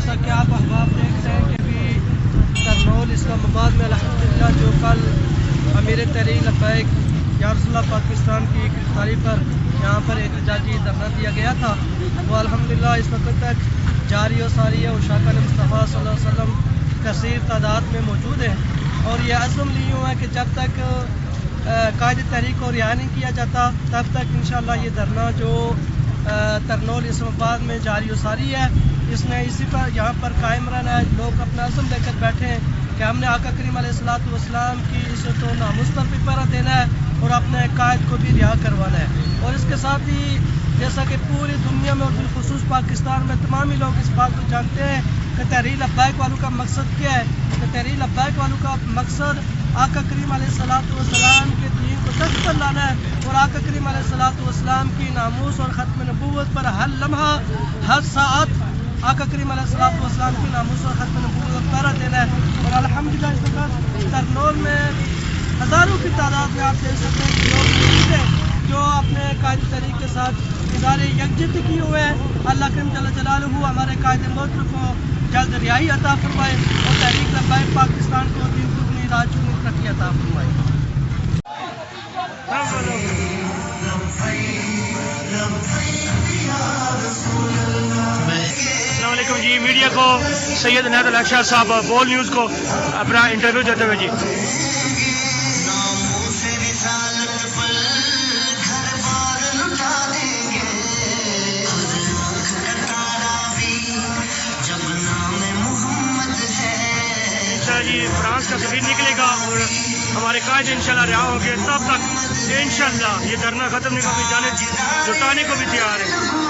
جیسا کہ آپ احباب دیکھ رہے ہیں کہ ابھی کرنول اسلام آباد میں الحمدللہ جو کل امیر تحریک لبیک یا رسول اللہ پاکستان کی گرفتاری پر یہاں پر احتجاجی دھرنا دیا گیا تھا، وہ الحمدللہ اس وقت تک جاری و ساری ہے. عشاقہ مصطفیٰ صلی اللہ علیہ وسلم کثیر تعداد میں موجود ہے اور یہ عزم لیے ہوا ہے کہ جب تک قائد تحریک کو رہا نہیں کیا جاتا تب تک انشاءاللہ یہ دھرنا جو کرنول اسلام آباد میں جاری و ساری ہے، اس نے اسی پر یہاں پر قائم رہنا ہے. لوگ اپنا عزم لے کر بیٹھے ہیں کہ ہم نے آقا کریم علیہ الصلوۃ والسلام کی عزت و ناموس پر بھی پہرا دینا ہے اور اپنے قائد کو بھی رہا کروانا ہے. اور اس کے ساتھ ہی جیسا کہ پوری دنیا میں اور بالخصوص پاکستان میں تمام ہی لوگ اس بات کو جانتے ہیں کہ تحریک لبیک والوں کا مقصد کیا ہے. کہ تحریک لبیک والوں کا مقصد آقا کریم علیہ الصلوۃ والسلام کے دین کو تخت پر لانا ہے اور آقا کریم علیہ الصلوۃ والسلام کی ناموس اور ختم نبوت پر ہر لمحہ ہر ساعت آقا کریم علیہ الصلوۃ والسلام کی ناموس اور ختم نبوت پہرا دینا ہے. اور الحمدللہ اس وقت کرنول میں ہزاروں کی تعداد میں آپ دیکھ سکتے ہیں کہ لوگ موجود ہیں جو اپنے قائد تحریک کے ساتھ اظہار یکجہتی کیے ہوئے ہیں. اللہ کریم جل جلالہ ہمارے قائد محترم کو جلد رہائی عطا فرمائے اور تحریک لبیک پاکستان کو دین کو اپنی راہ چونی ترقی عطا فرمائے. السلام علیکم جی. میڈیا کو سید عنایت اللہ شاہ صاحب بول نیوز کو اپنا انٹرویو دیتے ہوئے جی. جی فرانس کا سفیر نکلے گا اور ہمارے قائد انشاءاللہ رہا ہوں گے، تب تک انشاءاللہ یہ دھرنا ختم نہیں ہوگی، جانے لوٹانے کو بھی تیار ہے.